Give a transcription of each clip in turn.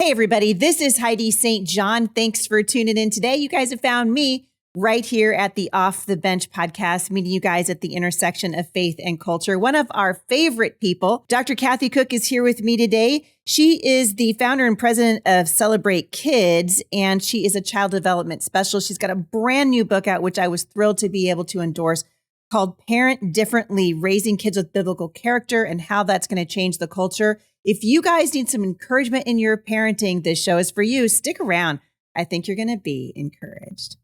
Hey, everybody. This is Heidi St. John. Thanks for tuning in today. You guys have found me right here at the Off the Bench podcast, meeting you guys at the intersection of faith and culture. One of our favorite people, Dr. Kathy Cook, is here with me today. She is the founder and president of Celebrate Kids, and she is a child development specialist. She's got a brand new book out, which I was thrilled to be able to endorse, called Parent Differently, Raising Kids with Biblical Character and How That's going to Change the Culture. If you guys need some encouragement in your parenting, this show is for you. Stick around. I think you're going to be encouraged.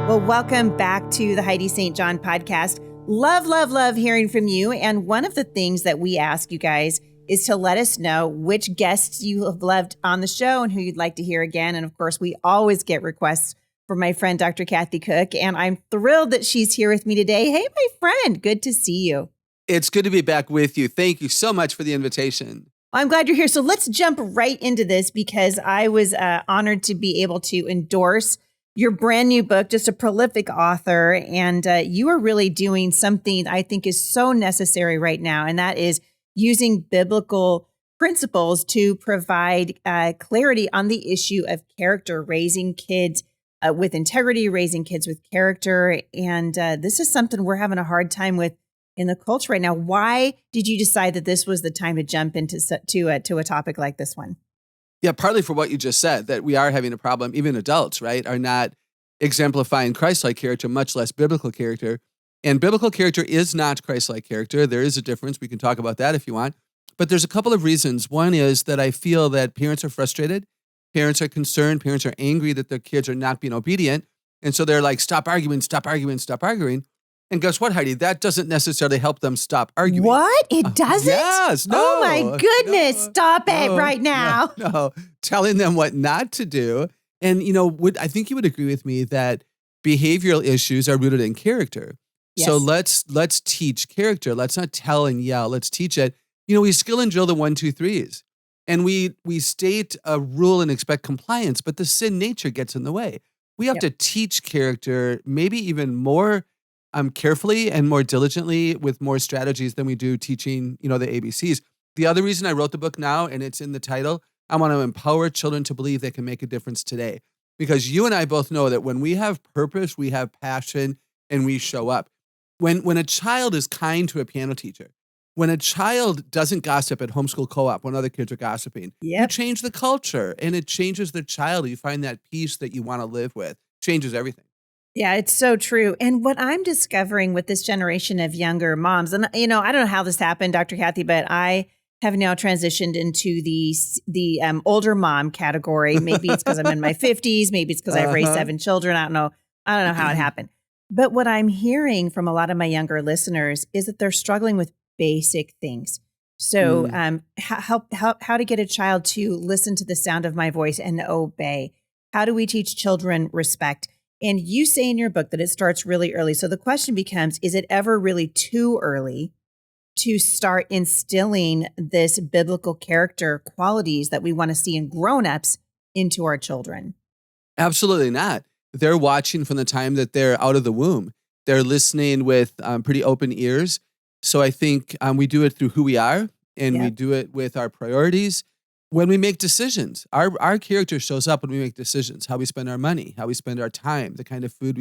Well, welcome back to the Heidi St. John podcast. Love hearing from you. And one of the things that we ask you guys is to let us know which guests you have loved on the show and who you'd like to hear again. And of course, we always get requests from my friend, Dr. Kathy Cook. And I'm thrilled that she's here with me today. Hey, my friend, good to see you. It's good to be back with you. Thank you so much for the invitation. I'm glad you're here. So let's jump right into this because I was honored to be able to endorse your brand new book, just a prolific author. And you are really doing something I think is so necessary right now. And that is using biblical principles to provide clarity on the issue of character, raising kids with integrity, raising kids with character. And this is something we're having a hard time with in the culture right now. Why did you decide that this was the time to jump into to a topic like this one? Yeah, partly for what you just said, that we are having a problem. Even adults, right, are not exemplifying Christ-like character, much less biblical character. And biblical character is not Christ-like character. There is a difference. We can talk about that if you want. But there's a couple of reasons. One is that I feel that parents are frustrated. Parents are concerned. Parents are angry that their kids are not being obedient. And so they're like, stop arguing, stop arguing, stop arguing. And guess what, Heidi? That doesn't necessarily help them stop arguing. What? It doesn't? Yes. No. Oh, my goodness. Stop it right now. No. Telling them what not to do. And, I think you would agree with me that behavioral issues are rooted in character. Yes. So let's teach character. Let's not tell and yell. Let's teach it. We skill and drill the 1, 2, 3s. And we state a rule and expect compliance, but the sin nature gets in the way. We have to teach character, maybe even more carefully and more diligently with more strategies than we do teaching, the ABCs. The other reason I wrote the book now, and it's in the title, I want to empower children to believe they can make a difference today. Because you and I both know that when we have purpose, we have passion, and we show up. When a child is kind to a piano teacher, when a child doesn't gossip at homeschool co-op when other kids are gossiping, you change the culture and it changes the child. You find that peace that you want to live with. Changes everything. Yeah, it's so true. And what I'm discovering with this generation of younger moms, and I don't know how this happened, Dr. Kathy, but I have now transitioned into the older mom category. Maybe it's because I'm in my 50s. Maybe it's because I've raised 7 children. I don't know how it happened. But what I'm hearing from a lot of my younger listeners is that they're struggling with basic things. So how to get a child to listen to the sound of my voice and obey. How do we teach children respect? And you say in your book that it starts really early. So the question becomes, is it ever really too early to start instilling this biblical character qualities that we want to see in grown-ups into our children? Absolutely not. They're watching from the time that they're out of the womb. They're listening with pretty open ears. So I think we do it through who we are, and we do it with our priorities. When we make decisions, our character shows up when we make decisions, how we spend our money, how we spend our time, the kind of food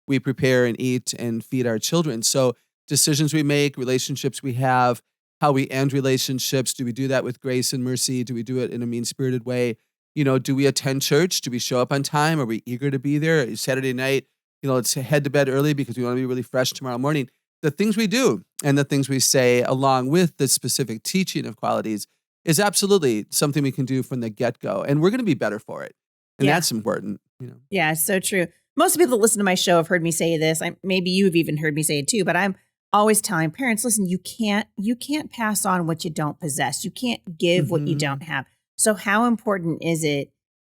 we prepare and eat and feed our children. So decisions we make, relationships we have, how we end relationships. Do we do that with grace and mercy? Do we do it in a mean-spirited way? Do we attend church? Do we show up on time? Are we eager to be there? Saturday night, let's head to bed early because we want to be really fresh tomorrow morning. The things we do and the things we say along with the specific teaching of qualities is absolutely something we can do from the get-go. And we're going to be better for it. And that's important. Yeah, so true. Most of the people that listen to my show have heard me say this. Maybe you've even heard me say it too, but I'm always telling parents, listen, you can't pass on what you don't possess. You can't give what you don't have. So how important is it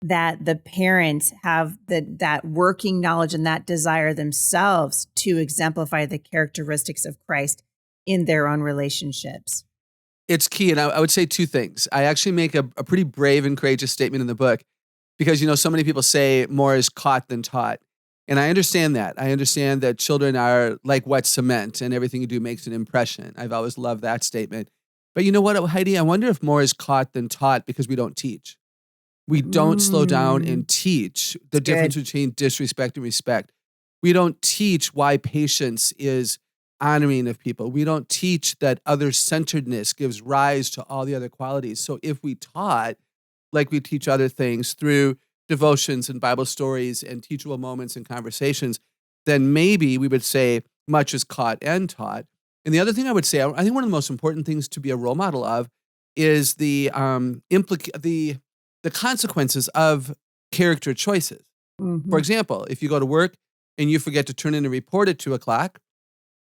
that the parents have that working knowledge and that desire themselves to exemplify the characteristics of Christ in their own relationships? It's key. And I would say 2 things. I actually make a pretty brave and courageous statement in the book because, so many people say more is caught than taught. And I understand that. I understand that children are like wet cement and everything you do makes an impression. I've always loved that statement. But you know what, Heidi? I wonder if more is caught than taught because we don't teach. We don't slow down Mm, and teach the difference good. between disrespect and respect. We don't teach why patience is honoring of people. We don't teach that other centeredness gives rise to all the other qualities. So if we taught, like we teach other things through devotions and Bible stories and teachable moments and conversations, then maybe we would say much is caught and taught. And the other thing I would say, I think one of the most important things to be a role model of is the consequences of character choices. For Hmm. example, if you go to work and you forget to turn in a report at 2 o'clock,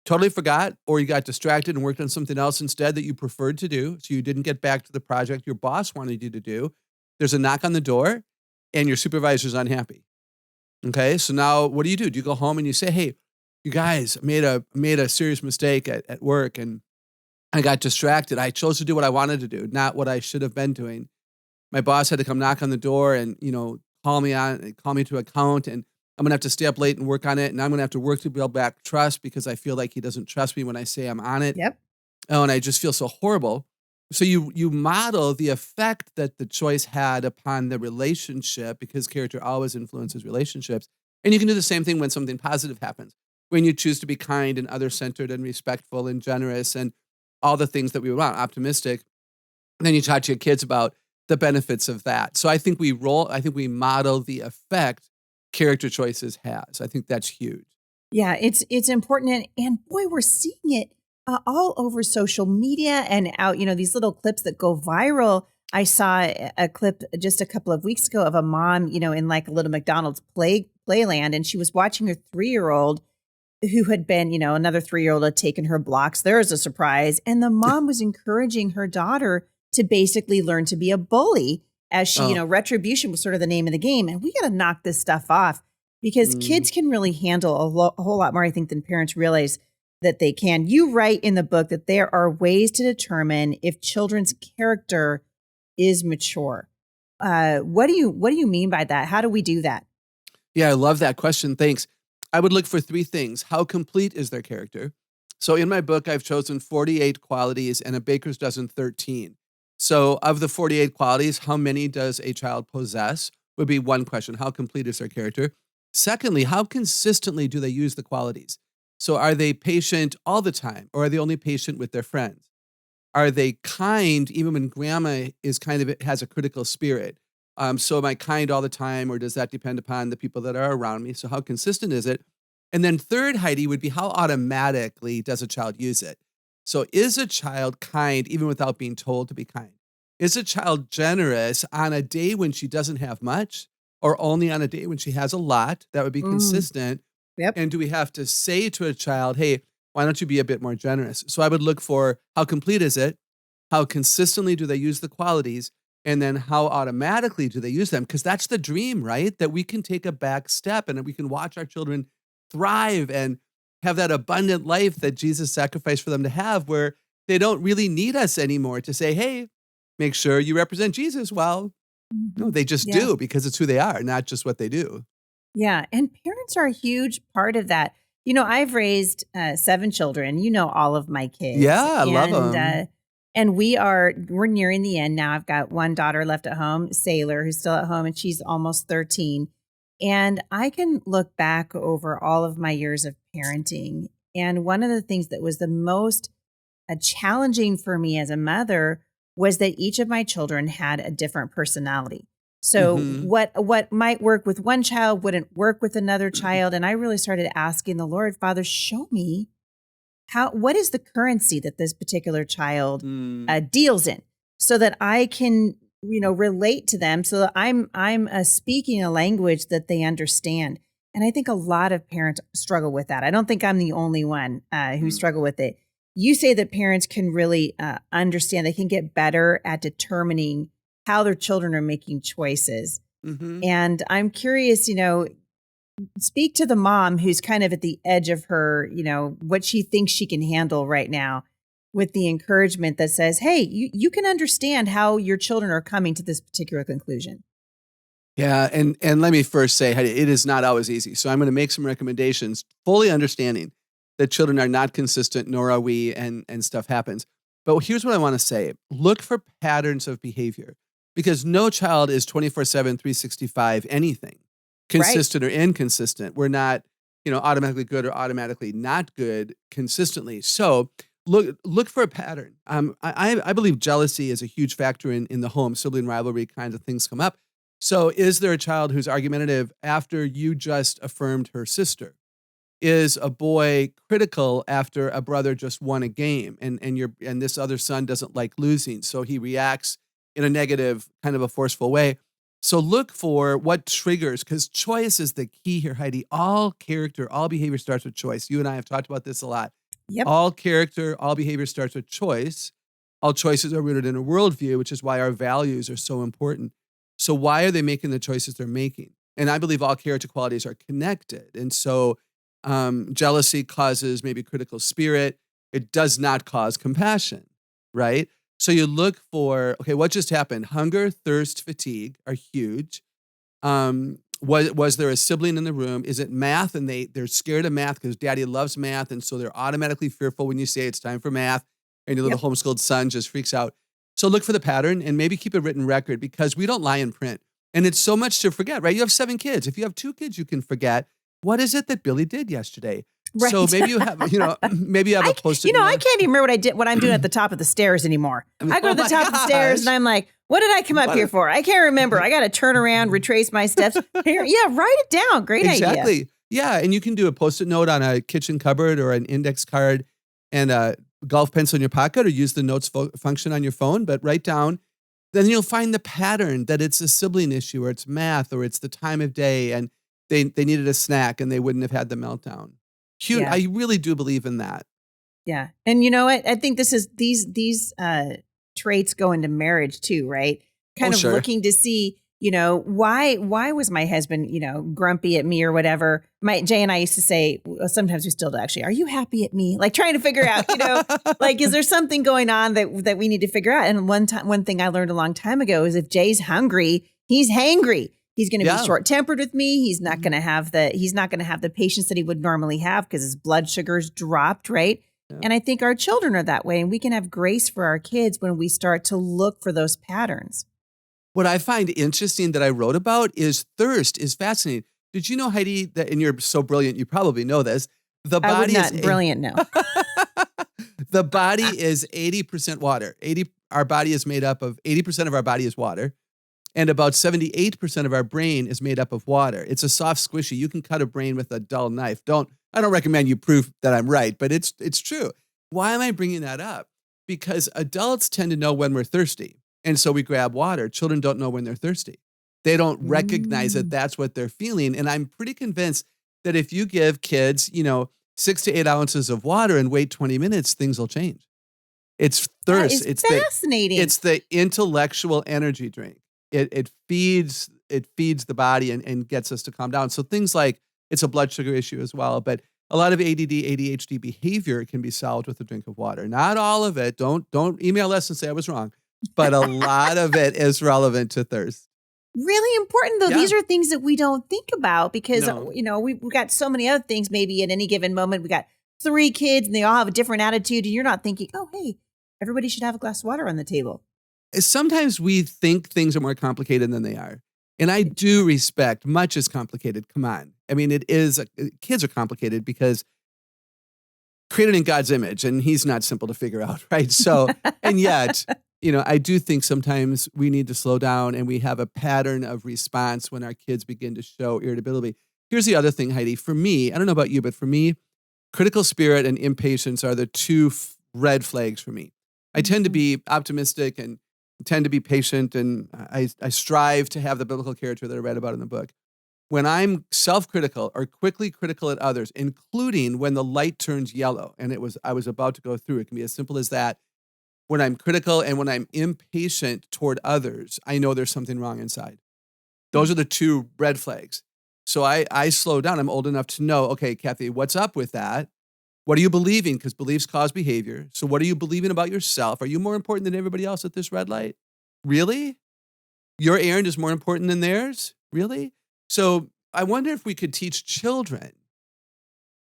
totally forgot, or you got distracted and worked on something else instead that you preferred to do, so you didn't get back to the project your boss wanted you to do, there's a knock on the door and your supervisor's unhappy. Okay, so now what do? Do you go home and you say, "Hey, you guys made a serious mistake at work and I got distracted. I chose to do what I wanted to do, not what I should have been doing. My boss had to come knock on the door and, call me to account, and I'm gonna have to stay up late and work on it, and I'm gonna have to work to build back trust because I feel like he doesn't trust me when I say I'm on it. Yep. Oh, and I just feel so horrible." So you model the effect that the choice had upon the relationship because character always influences relationships. And you can do the same thing when something positive happens. When you choose to be kind and other centered and respectful and generous and all the things that we want, optimistic, and then you talk to your kids about the benefits of that. So I think we model the effect character choices has. I think that's huge. Yeah, it's important, and boy, we're seeing it all over social media and out. These little clips that go viral. I saw a clip just a couple of weeks ago of a mom, in like a little McDonald's playland, and she was watching her 3-year-old who had been, another 3-year-old had taken her blocks. There's a surprise, and the mom was encouraging her daughter to basically learn to be a bully as she, Oh, retribution was sort of the name of the game, and we got to knock this stuff off because mm. kids can really handle a whole lot more, I think, than parents realize that they can. You write in the book that there are ways to determine if children's character is mature. What do you mean by that? How do we do that? Yeah, I love that question. Thanks. I would look for three things. How complete is their character? So in my book, I've chosen 48 qualities and a baker's dozen 13. So of the 48 qualities, how many does a child possess? Would be one question. How complete is their character? Secondly, how consistently do they use the qualities? So are they patient all the time or are they only patient with their friends? Are they kind even when grandma is kind of has a critical spirit? So am I kind all the time, or does that depend upon the people that are around me? So how consistent is it? And then third, Heidi, would be how automatically does a child use it? So is a child kind even without being told to be kind? Is a child generous on a day when she doesn't have much, or only on a day when she has a lot? That would be Mm, consistent. yep. And do we have to say to a child, hey, why don't you be a bit more generous? So I would look for how complete is it? How consistently do they use the qualities? And then how automatically do they use them? Because that's the dream, right? That we can take a back step and that we can watch our children thrive and have that abundant life that Jesus sacrificed for them to have, where they don't really need us anymore to say, hey, make sure you represent Jesus well. No, Mhm. they just Yeah. do because it's who they are, not just what they do. Yeah, and parents are a huge part of that. I've raised 7 children. You know all of my kids, Yeah, I love them. and we're nearing the end now. I've got one daughter left at home, Sailor, who's still at home, and she's almost 13. And I can look back over all of my years of parenting, and one of the things that was the most challenging for me as a mother was that each of my children had a different personality. So Hmm. what might work with one child wouldn't work with another child, and I really started asking the Lord, Father, show me what is the currency that this particular child Mm. deals in, so that I can relate to them, so that I'm speaking a language that they understand. And I think a lot of parents struggle with that. I don't think I'm the only one who Mm. struggle with it. You say that parents can really understand; they can get better at determining how their children are making choices. Mhm. And I'm curious, speak to the mom who's kind of at the edge of her, what she thinks she can handle right now, with the encouragement that says, hey, you can understand how your children are coming to this particular conclusion. Yeah, and let me first say, hey, it is not always easy. So I'm going to make some recommendations, fully understanding that children are not consistent, nor are we, and stuff happens. But here's what I want to say: look for patterns of behavior, because no child is 24/7, 365 anything, Right. consistent or inconsistent. We're not, automatically good or automatically not good consistently. So look for a pattern. I believe jealousy is a huge factor in the home. Sibling rivalry kinds of things come up. So, is there a child who's argumentative after you just affirmed her sister? Is a boy critical after a brother just won a game and this other son doesn't like losing, so he reacts in a negative, kind of a forceful way? So look for what triggers, because choice is the key here, Heidi. All character, all behavior starts with choice. You and I have talked about this a lot. Yep. All character, all behavior starts with choice. All choices are rooted in a worldview, which is why our values are so important. So why are they making the choices they're making? And I believe all character qualities are connected. And so jealousy causes maybe critical spirit. It does not cause compassion, right? So you look for, okay, what just happened? Hunger, thirst, fatigue are huge. Was there a sibling in the room? Is it math? And they're scared of math because daddy loves math. And so they're automatically fearful when you say it's time for math. And your little Yep. homeschooled son just freaks out. So look for the pattern and maybe keep a written record, because we don't lie in print. And it's so much to forget, right? You have 7 kids. If you have 2 kids, you can forget. What is it that Billy did yesterday? So Right. maybe you have, maybe you have a post-it I note. can't even remember what I'm doing at the top of the stairs anymore. I go Oh to the my top of the stairs and gosh. I'm like, what did I come up What here a- for? I can't remember. I got to turn around, retrace my steps. Here, yeah, write it down. Great idea. Exactly. Yeah. And you can do a post-it note on a kitchen cupboard or an index card and a golf pencil in your pocket, or use the notes function on your phone, but write down. Then you'll find the pattern that it's a sibling issue, or it's math, or it's the time of day, and they needed a snack and they wouldn't have had the meltdown. Huge. Yeah. I really do believe in that. Yeah. And you know what? I think this is these traits go into marriage too, right? Oh, Kind of sure. looking to see, why was my husband, grumpy at me or whatever. My Jay and I used to say, well, sometimes we still do actually, are you happy at me? Like trying to figure out, like is there something going on that we need to figure out? And one thing I learned a long time ago is if Jay's hungry, he's hangry. He's going to Yeah. be short-tempered with me. He's not Mhm. going to have the patience that he would normally have because his blood sugar's dropped, right? Yeah. And I think our children are that way. And we can have grace for our kids when we start to look for those patterns. What I find interesting that I wrote about is thirst is fascinating. Did you know, Heidi, that, and you're so brilliant, you probably know this, the I would body not. is Brilliant, no. the body is 80% water. Our body is made up of 80% of our body is water, and about 78% of our brain is made up of water. It's a soft squishy. You can cut a brain with a dull knife. I don't recommend you prove that I'm right, but it's true. Why am I bringing that up? Because adults tend to know when we're thirsty. And so we grab water. Children don't know when they're thirsty. They don't recognize that Mm. that's what they're feeling. And I'm pretty convinced that if you give kids, 6 to 8 ounces of water and wait 20 minutes, things will change. It's That thirst. is fascinating. It's the intellectual energy drink. It feeds the body and gets us to calm down. So things like, it's a blood sugar issue as well, but a lot of ADD, ADHD behavior can be solved with a drink of water. Not all of it. Don't email us and say I was wrong, but a lot of it is relevant to thirst. Really important though. Yeah. These are things that we don't think about because No. we've got so many other things. Maybe at any given moment, we got 3 kids and they all have a different attitude, and you're not thinking, oh hey, everybody should have a glass of water on the table. Sometimes we think things are more complicated than they are. And I do respect much is complicated. Come on. I mean, kids are complicated because created in God's image, and he's not simple to figure out, right? So, and yet, I do think sometimes we need to slow down, and we have a pattern of response when our kids begin to show irritability. Here's the other thing, Heidi. For me, I don't know about you, but for me, critical spirit and impatience are the two red flags for me. I tend to be optimistic and tend to be patient, and I strive to have the biblical character that I read about in the book. When I'm self-critical or quickly critical at others, including when the light turns yellow, and I was about to go through, it can be as simple as that. When I'm critical and when I'm impatient toward others, I know there's something wrong inside. Those are the two red flags. So I slow down. I'm old enough to know, okay, Kathy, what's up with that? What are you believing? Because beliefs cause behavior. So what are you believing about yourself? Are you more important than everybody else at this red light? Really? Your errand is more important than theirs? Really? So I wonder if we could teach children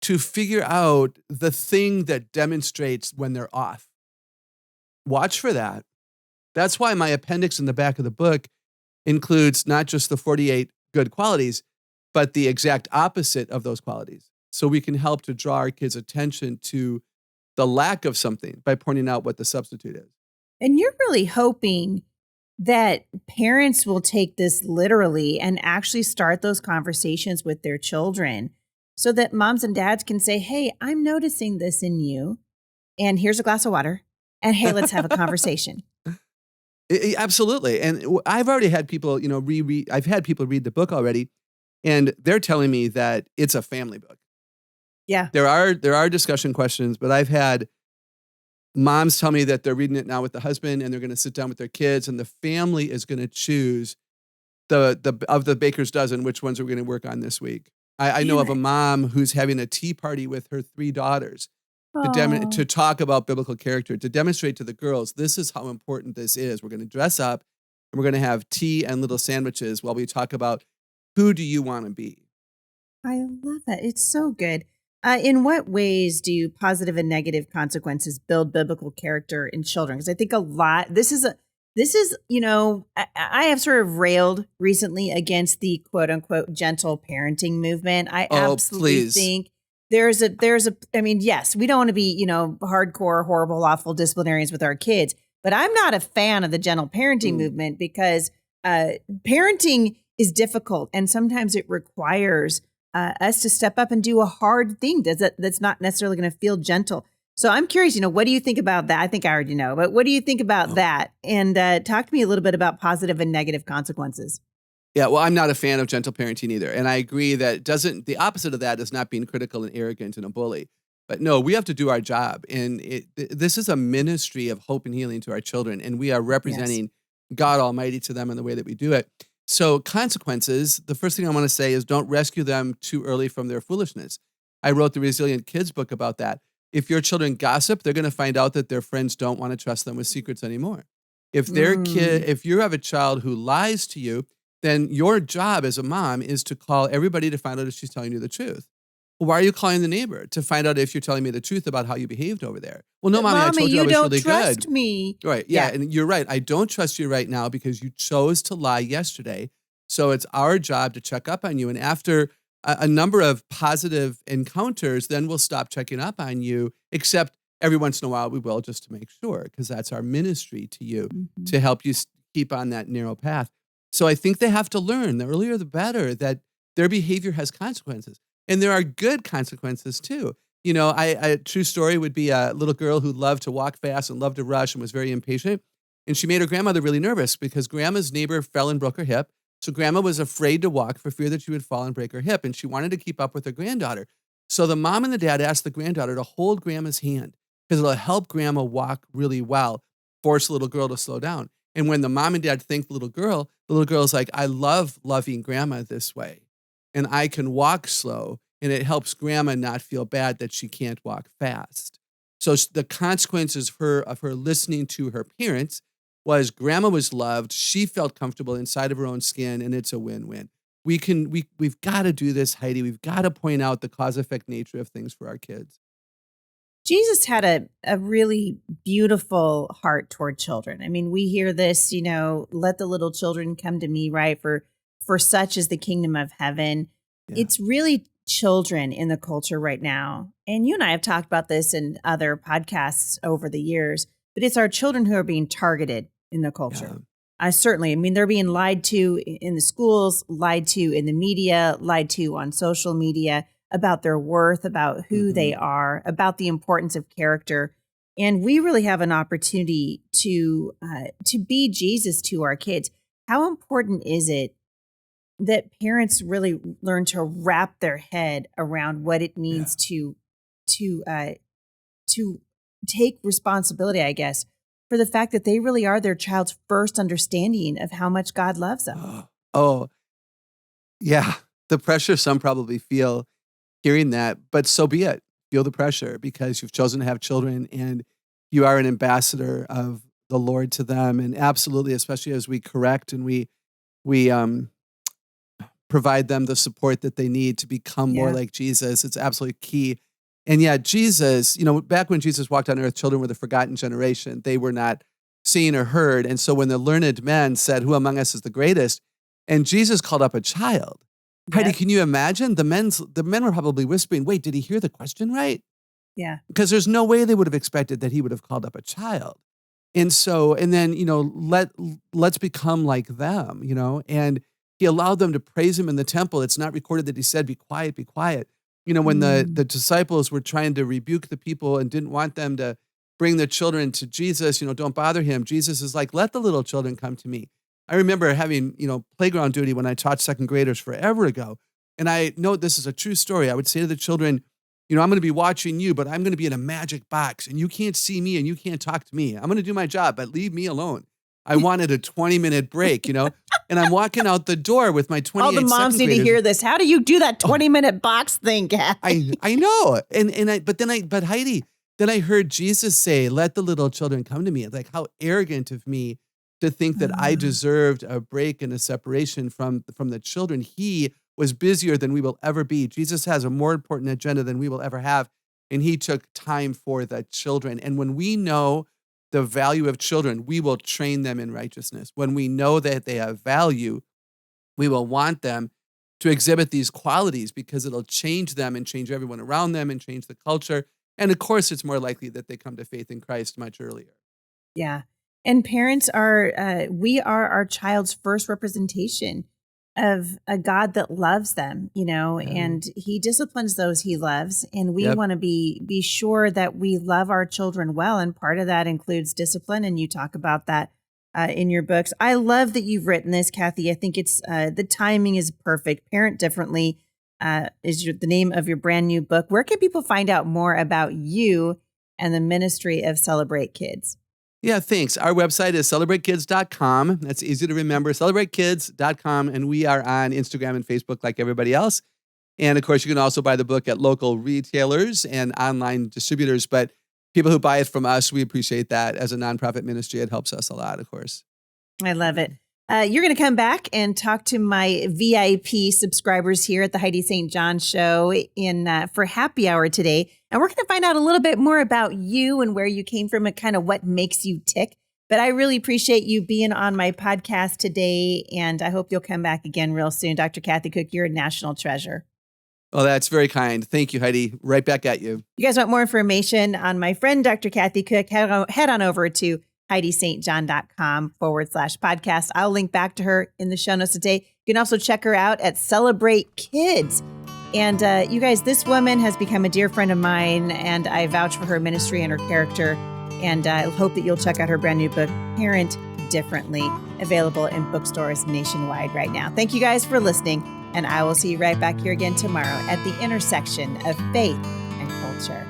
to figure out the thing that demonstrates when they're off. Watch for that. That's why my appendix in the back of the book includes not just the 48 good qualities, but the exact opposite of those qualities. So we can help to draw our kids' attention to the lack of something by pointing out what the substitute is. And you're really hoping that parents will take this literally and actually start those conversations with their children so that moms and dads can say, hey, I'm noticing this in you. And here's a glass of water. And hey, let's have a conversation. Absolutely. And I've already had people, I've had people read the book already, and they're telling me that it's a family book. Yeah. There are discussion questions, but I've had moms tell me that they're reading it now with the husband, and they're going to sit down with their kids, and the family is going to choose of the baker's dozen, which ones are we going to work on this week. I know of a mom who's having a tea party with her 3 daughters to talk about biblical character, to demonstrate to the girls, this is how important this is. We're going to dress up, and we're going to have tea and little sandwiches while we talk about who do you want to be. I love that. It's so good. In what ways do positive and negative consequences build biblical character in children? Because I think this is, I have sort of railed recently against the quote unquote gentle parenting movement. I absolutely think yes, we don't want to be, hardcore, horrible, awful disciplinarians with our kids, but I'm not a fan of the gentle parenting movement because parenting is difficult and sometimes it requires us to step up and do a hard thing that's not necessarily going to feel gentle. So I'm curious, what do you think about that? I think I already know, but what do you think about that? And talk to me a little bit about positive and negative consequences. Yeah, well, I'm not a fan of gentle parenting either. And I agree that the opposite of that is not being critical and arrogant and a bully. But no, we have to do our job. And this is a ministry of hope and healing to our children. And we are representing God Almighty to them in the way that we do it. So consequences, the first thing I want to say is don't rescue them too early from their foolishness. I wrote the Resilient Kids book about that. If your children gossip, they're going to find out that their friends don't want to trust them with secrets anymore. If if you have a child who lies to you, then your job as a mom is to call everybody to find out if she's telling you the truth. Well, why are you calling the neighbor? To find out if you're telling me the truth about how you behaved over there. Well, no, Mommy, I told you I was really good. You don't trust me. Right, yeah, and you're right. I don't trust you right now because you chose to lie yesterday. So it's our job to check up on you. And after a number of positive encounters, then we'll stop checking up on you, except every once in a while we will, just to make sure, because that's our ministry to you, to help you keep on that narrow path. So I think they have to learn, the earlier the better, that their behavior has consequences. And there are good consequences too. A true story would be a little girl who loved to walk fast and loved to rush and was very impatient. And she made her grandmother really nervous because grandma's neighbor fell and broke her hip. So grandma was afraid to walk for fear that she would fall and break her hip. And she wanted to keep up with her granddaughter. So the mom and the dad asked the granddaughter to hold grandma's hand because it'll help grandma walk really well, force the little girl to slow down. And when the mom and dad thank the little girl's like, I love loving grandma this way. And I can walk slow. And it helps grandma not feel bad that she can't walk fast. So the consequences of her listening to her parents was grandma was loved. She felt comfortable inside of her own skin, and it's a win-win. We've got to do this, Heidi. We've got to point out the cause-effect nature of things for our kids. Jesus had a really beautiful heart toward children. I mean, we hear this, let the little children come to me, right? For such is the kingdom of heaven. Yeah. It's really children in the culture right now. And you and I have talked about this in other podcasts over the years, but it's our children who are being targeted in the culture. Yeah. They're being lied to in the schools, lied to in the media, lied to on social media about their worth, about who they are, about the importance of character. And we really have an opportunity to be Jesus to our kids. How important is it that parents really learn to wrap their head around what it means to take responsibility, I guess, for the fact that they really are their child's first understanding of how much God loves them? Oh, yeah. The pressure some probably feel hearing that, but so be it. Feel the pressure because you've chosen to have children and you are an ambassador of the Lord to them. And absolutely, especially as we correct and we provide them the support that they need to become more like Jesus. It's absolutely key. And yeah, Jesus, back when Jesus walked on earth, children were the forgotten generation. They were not seen or heard. And so when the learned men said, who among us is the greatest? And Jesus called up a child. Heidi, can you imagine? The men were probably whispering, wait, did he hear the question right? Yeah. Because there's no way they would have expected that he would have called up a child. And so, and then, let's become like them, and he allowed them to praise him in the temple. It's not recorded that he said, be quiet, be quiet. When the disciples were trying to rebuke the people and didn't want them to bring their children to Jesus, don't bother him. Jesus is like, let the little children come to me. I remember having, playground duty when I taught second graders forever ago. And I know this is a true story. I would say to the children, I'm going to be watching you, but I'm going to be in a magic box and you can't see me and you can't talk to me. I'm going to do my job, but leave me alone. I wanted a 20-minute break, and I'm walking out the door with my 28 All the moms need to hear this. How do you do that 20-minute box thing, Kathy? I know. But Heidi, then I heard Jesus say, let the little children come to me. Like, how arrogant of me to think that I deserved a break and a separation from the children. He was busier than we will ever be. Jesus has a more important agenda than we will ever have. And he took time for the children. And when we know the value of children, we will train them in righteousness. When we know that they have value, we will want them to exhibit these qualities because it'll change them and change everyone around them and change the culture. And of course, it's more likely that they come to faith in Christ much earlier. Yeah. And parents we are our child's first representation of a God that loves them, and he disciplines those he loves. And we want to be sure that we love our children well. And part of that includes discipline. And you talk about that in your books. I love that you've written this, Kathy. I think it's the timing is perfect. Parent Differently is the name of your brand new book. Where can people find out more about you and the ministry of Celebrate Kids? Yeah, thanks. Our website is celebratekids.com. That's easy to remember, celebratekids.com. And we are on Instagram and Facebook like everybody else. And of course, you can also buy the book at local retailers and online distributors. But people who buy it from us, we appreciate that. As a nonprofit ministry, it helps us a lot, of course. I love it. You're going to come back and talk to my VIP subscribers here at the Heidi St. John Show for happy hour today. And we're going to find out a little bit more about you and where you came from and kind of what makes you tick. But I really appreciate you being on my podcast today. And I hope you'll come back again real soon. Dr. Kathy Cook, you're a national treasure. Oh, that's very kind. Thank you, Heidi. Right back at you. You guys want more information on my friend, Dr. Kathy Cook, head on over to HeidiSt.John.com/podcast. I'll link back to her in the show notes today. You can also check her out at Celebrate Kids. And you guys, this woman has become a dear friend of mine, and I vouch for her ministry and her character. And I hope that you'll check out her brand new book, Parent Differently, available in bookstores nationwide right now. Thank you guys for listening, and I will see you right back here again tomorrow at the intersection of faith and culture.